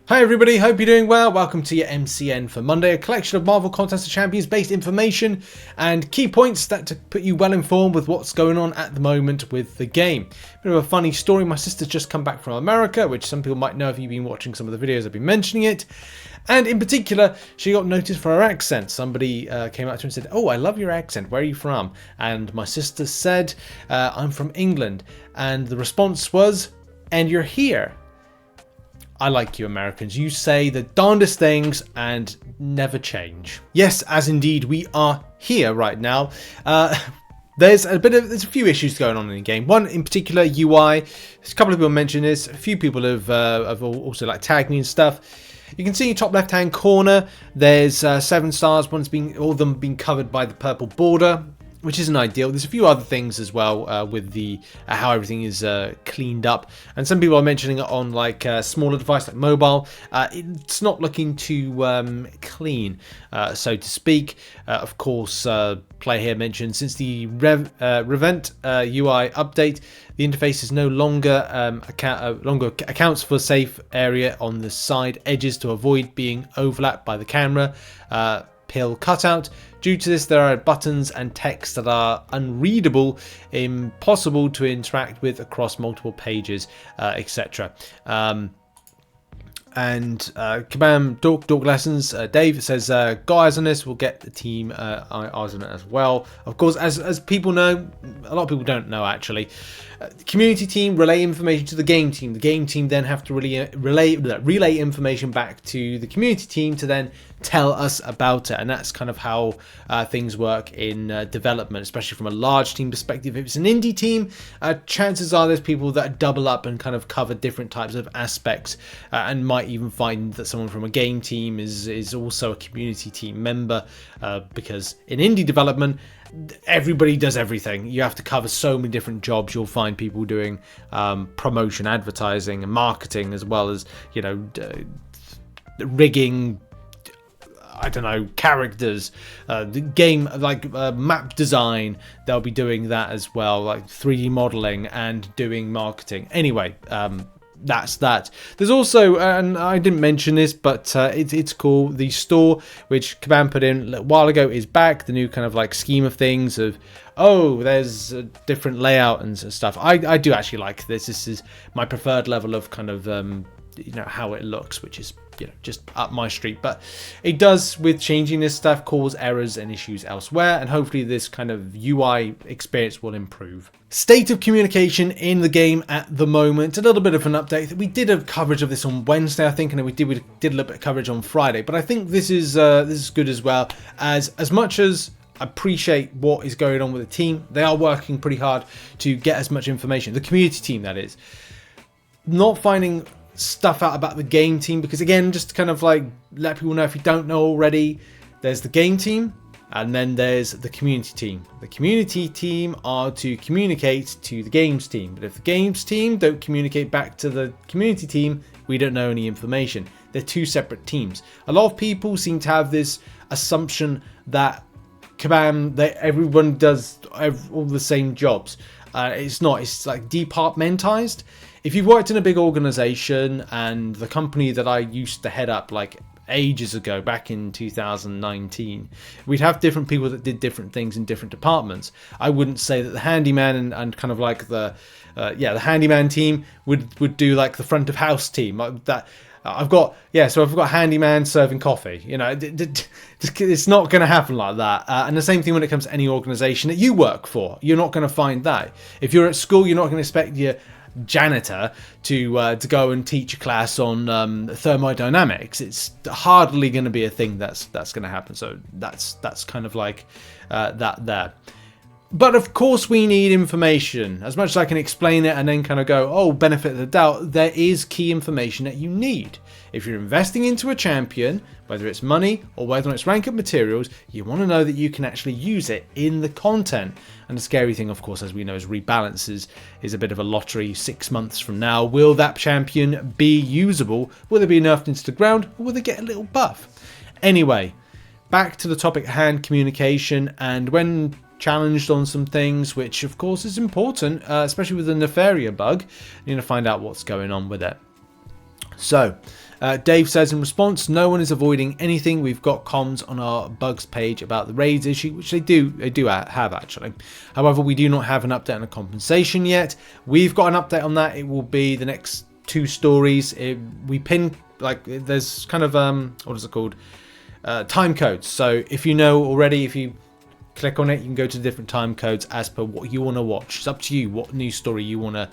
Hi everybody, hope you're doing well. Welcome to your MCN for Monday, a collection of Marvel Contest of Champions based information and key points that to put you well informed with what's going on at the moment with the game. Bit of a funny story, my sister's just come back from America, which some people might know if you've been watching some of the videos I've been mentioning it. And in particular, she got noticed for her accent. Somebody came up to her and said, "Oh, I love your accent, where are you from?" And my sister said, "I'm from England." And the response was, "And you're here." I like you Americans. You say the darndest things and never change. Yes, as indeed we are here right now. There's a few issues going on in the game. One in particular, UI. A couple of people mentioned this. A few people have also like tagged me and stuff. You can see in the top left hand corner, there's 7 stars. All of them being covered by the purple border, which isn't ideal. There's a few other things as well with the how everything is cleaned up, and some people are mentioning it on like a smaller device like mobile. It's not looking too clean, so to speak. Of course, Player here mentioned since the Revent UI update, the interface is no longer accounts for safe area on the side edges to avoid being overlapped by the camera pill cutout. Due to this, there are buttons and text that are unreadable, impossible to interact with across multiple pages, etc. Kabam Dork Lessons, Dave says, got eyes on this, we'll get the team eyes on it as well. Of course, as people know, a lot of people don't know actually, the community team relay information to the game team. The game team then have to relay information back to the community team to then tell us about it, and that's kind of how things work in development, especially from a large team perspective. If it's an indie team, chances are there's people that double up and kind of cover different types of aspects, and might even find that someone from a game team is also a community team member, because in indie development everybody does everything. You have to cover so many different jobs. You'll find people doing promotion, advertising and marketing, as well as, you know, rigging, I don't know, characters, the game, like map design. They'll be doing that as well, like 3D modeling and doing marketing. Anyway, that's that. There's also, and I didn't mention this, but it's cool, the store which Kabam put in a little while ago is back. The new kind of like scheme of things of, oh, there's a different layout and stuff. I do actually like this. This is my preferred level of kind of you know, how it looks, which is, you know, just up my street. But it does, with changing this stuff, cause errors and issues elsewhere, and hopefully this kind of UI experience will improve. State of communication in the game at the moment, a little bit of an update. We did have coverage of this on Wednesday, I think, and we did a little bit of coverage on Friday, but I think this is good as well. As much as I appreciate what is going on with the team, they are working pretty hard to get as much information, the community team that is, not finding stuff out about the game team, because again, just to kind of like let people know, if you don't know already, there's the game team and then there's the community team. The community team are to communicate to the games team, but if the games team don't communicate back to the community team, we don't know any information. They're two separate teams. A lot of people seem to have this assumption that Kabam, that everyone does all the same jobs. It's not. It's like departmentized. If you've worked in a big organization, and the company that I used to head up like ages ago, back in 2019, we'd have different people that did different things in different departments. I wouldn't say that the handyman and kind of like the handyman team would do like the front of house team. I've got handyman serving coffee. You know, it's not going to happen like that. And the same thing when it comes to any organization that you work for. You're not going to find that. If you're at school, you're not going to expect your janitor to go and teach a class on thermodynamics. It's hardly going to be a thing that's going to happen. So that's kind of like that there. But of course we need information. As much as I can explain it and then kind of go, oh, benefit of the doubt, there is key information that you need. If you're investing into a champion, whether it's money or whether it's rank up materials, you want to know that you can actually use it in the content. And the scary thing, of course, as we know, is rebalances is a bit of a lottery 6 months from now. Will that champion be usable? Will they be nerfed into the ground, or will they get a little buff? Anyway, back to the topic at hand, communication, and when challenged on some things, which of course is important, especially with the Nefaria bug, you need to find out what's going on with it. So Dave says in response, no one is avoiding anything. We've got comms on our bugs page about the raids issue, which they do have actually. However, we do not have an update on the compensation yet. We've got an update on that. It will be the next 2 stories. We pin, like, there's kind of what is it called, time codes. So if you know already, if you click on it, you can go to different time codes as per what you want to watch. It's up to you what news story you want to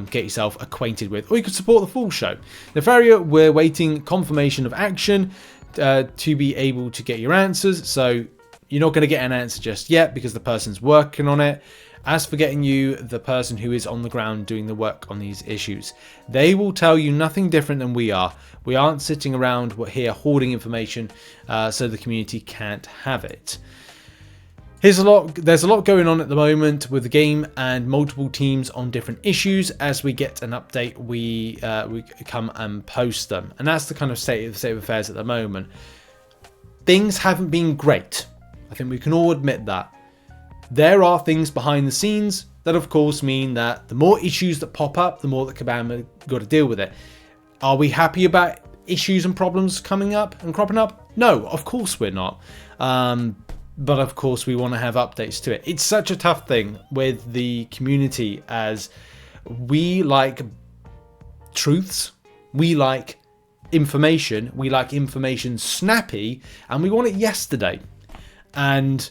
get yourself acquainted with, or you could support the full show. Nefaria, we're waiting confirmation of action to be able to get your answers. So you're not going to get an answer just yet because the person's working on it. As for getting you the person who is on the ground doing the work on these issues, they will tell you nothing different than we are. We aren't sitting around here hoarding information so the community can't have it. There's a lot going on at the moment with the game and multiple teams on different issues. As we get an update, we come and post them, and that's the kind of state of affairs at the moment. Things haven't been great. I think we can all admit that. There are things behind the scenes that of course mean that the more issues that pop up, the more that Kabam have got to deal with it. Are we happy about issues and problems coming up and cropping up? No, of course we're not. But of course we want to have updates to it. It's such a tough thing with the community, as we like truths, we like information snappy, and we want it yesterday. And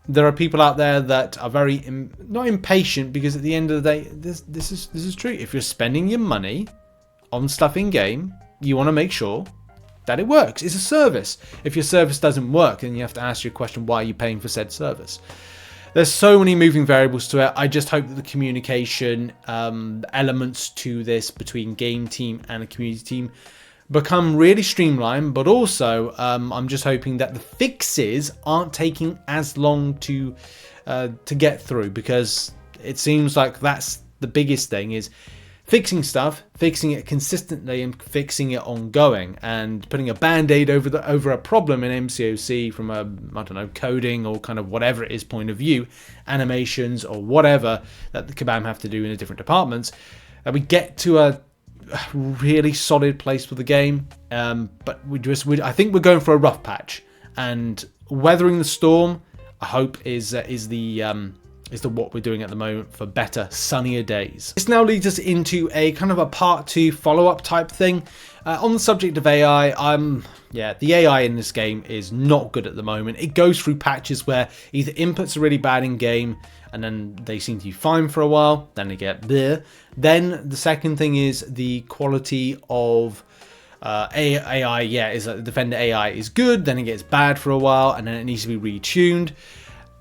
there are people out there that are very not impatient, because at the end of the day, this is true. If you're spending your money on stuff in game, you want to make sure that it works. It's a service. If your service doesn't work, then you have to ask your question, why are you paying for said service? There's so many moving variables to it. I just hope that the communication elements to this between game team and a community team become really streamlined, but also I'm just hoping that the fixes aren't taking as long to get through, because it seems like that's the biggest thing, is fixing stuff, fixing it consistently, and fixing it ongoing, and putting a band-aid over a problem in MCOC from a, I don't know, coding or kind of whatever it is point of view, animations or whatever that the Kabam have to do in the different departments, that we get to a really solid place for the game. But I think we're going for a rough patch, and weathering the storm, I hope is what we're doing at the moment for better, sunnier days. This now leads us into a kind of a part 2 follow-up type thing. On the subject of AI, the AI in this game is not good at the moment. It goes through patches where either inputs are really bad in game, and then they seem to be fine for a while, then they get bleh. Then the second thing is the quality of AI, is that the Defender AI is good, then it gets bad for a while, and then it needs to be retuned.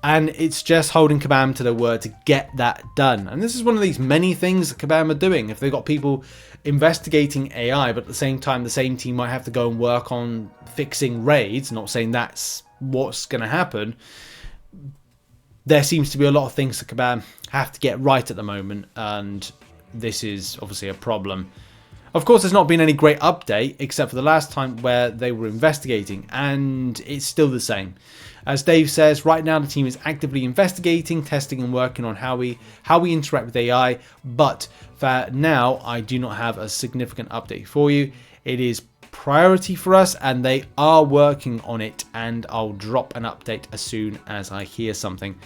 And it's just holding Kabam to their word to get that done. And this is one of these many things that Kabam are doing. If they've got people investigating AI, but at the same time, the same team might have to go and work on fixing raids, not saying that's what's going to happen, there seems to be a lot of things that Kabam have to get right at the moment. And this is obviously a problem. Of course, there's not been any great update, except for the last time where they were investigating, and it's still the same. As Dave says, right now the team is actively investigating, testing and working on how we interact with AI, but for now I do not have a significant update for you. It is priority for us and they are working on it, and I'll drop an update as soon as I hear something.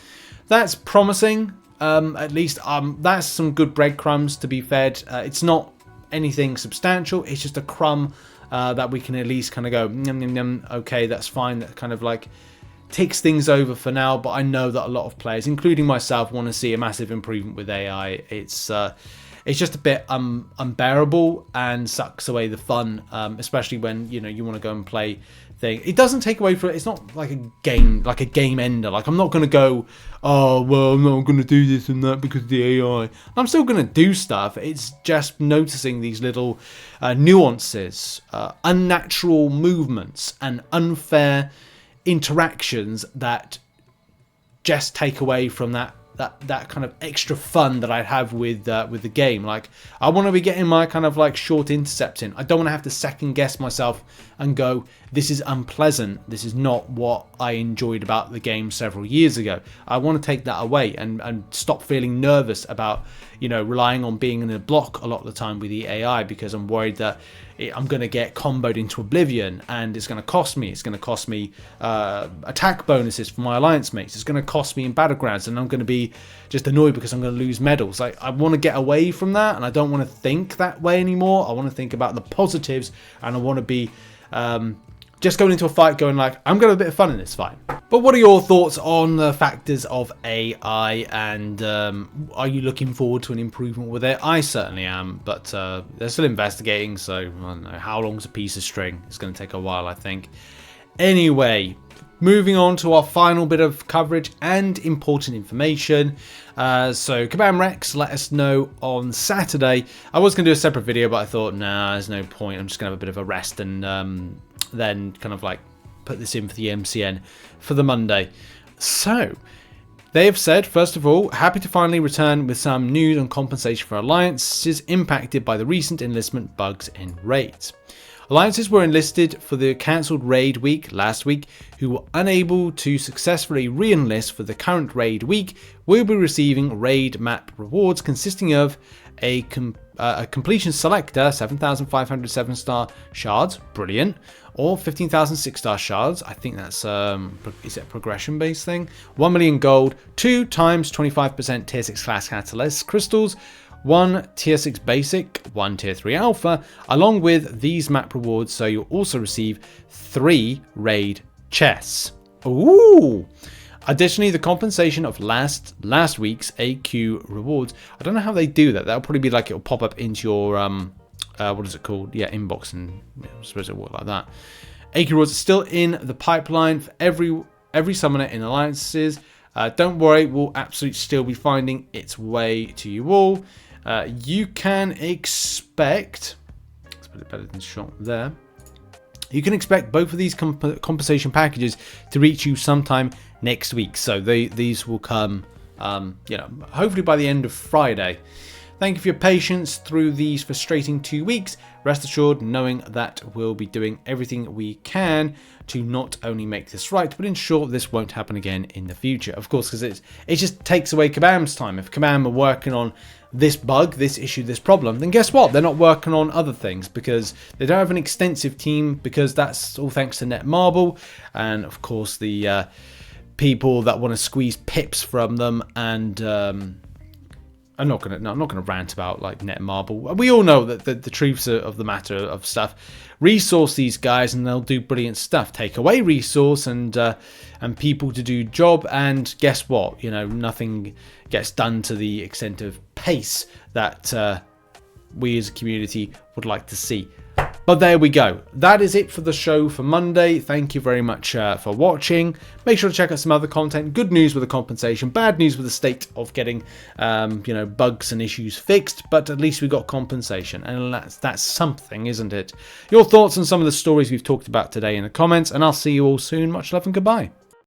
That's promising. At least that's some good breadcrumbs to be fed. It's not anything substantial, it's just a crumb that we can at least kind of go, yum, yum, yum, okay, that's fine. That kind of like ticks things over for now, but I know that a lot of players, including myself, want to see a massive improvement with AI. It's just a bit unbearable and sucks away the fun, especially when you want to go and play thing. It doesn't take away from it. It's not like a game ender. Like, I'm not going to go, oh well, I'm not going to do this and that because of the AI. I'm still going to do stuff. It's just noticing these little nuances, unnatural movements, and unfair interactions that just take away from that kind of extra fun that I have with the game. Like, I want to be getting my kind of like short intercept in. I don't want to have to second guess myself and go, this is unpleasant, this is not what I enjoyed about the game several years ago. I want to take that away and stop feeling nervous about you know, relying on being in a block a lot of the time with the AI, because I'm worried that I'm going to get comboed into oblivion, and it's going to cost me. It's going to cost me attack bonuses for my alliance mates. It's going to cost me in Battlegrounds, and I'm going to be just annoyed because I'm going to lose medals. Like, I want to get away from that, and I don't want to think that way anymore. I want to think about the positives, and I want to be just going into a fight going like, I'm going to have a bit of fun in this fight. But what are your thoughts on the factors of AI, and are you looking forward to an improvement with it? I certainly am, but they're still investigating, so I don't know. How long's a piece of string? It's going to take a while, I think. Anyway, moving on to our final bit of coverage and important information. So Kabam Rex let us know on Saturday. I was going to do a separate video, but I thought, nah, there's no point. I'm just going to have a bit of a rest and then kind of like put this in for the MCN for the Monday. So they have said, first of all, happy to finally return with some news on compensation for alliances impacted by the recent enlistment bugs in raids. Alliances were enlisted for the cancelled raid week last week who were unable to successfully re-enlist for the current raid week will be receiving raid map rewards consisting of a completion selector, 7,500 7-star shards, brilliant, or 15,000 6-star shards. I think that's is it a progression based thing? 1 million gold, 2 times 25% tier 6 class catalyst crystals, 1 tier 6 basic, 1 tier 3 alpha, along with these map rewards. So you'll also receive 3 raid chests. Ooh! Additionally, the compensation of last week's AQ rewards. I don't know how they do that. That'll probably be like it'll pop up into your what is it called? Yeah, inbox, and I suppose it'll work like that. AQ rewards are still in the pipeline for every summoner in alliances. Don't worry, we'll absolutely still be finding its way to you all. You can expect. Let's put it better than shot there. You can expect both of these compensation packages to reach you sometime next week. So these will come, you know, hopefully by the end of Friday. Thank you for your patience through these frustrating 2 weeks. Rest assured, knowing that we'll be doing everything we can to not only make this right, but ensure this won't happen again in the future. Of course, because it just takes away Kabam's time. If Kabam are working on this bug, this issue, this problem, then guess what? They're not working on other things because they don't have an extensive team, because that's all thanks to Netmarble and of course the people that want to squeeze pips from them. And I'm not gonna rant about like Netmarble. We all know that the truths of the matter of stuff. Resource these guys and they'll do brilliant stuff. Take away resource and people to do job, and guess what? You know, nothing gets done to the extent of pace that we as a community would like to see. But there we go. That is it for the show for Monday. Thank you very much for watching. Make sure to check out some other content. Good news with the compensation, bad news with the state of getting you know, bugs and issues fixed, but at least we got compensation, and that's something, isn't it? Your thoughts on some of the stories we've talked about today in the comments, and I'll see you all soon. Much love and goodbye.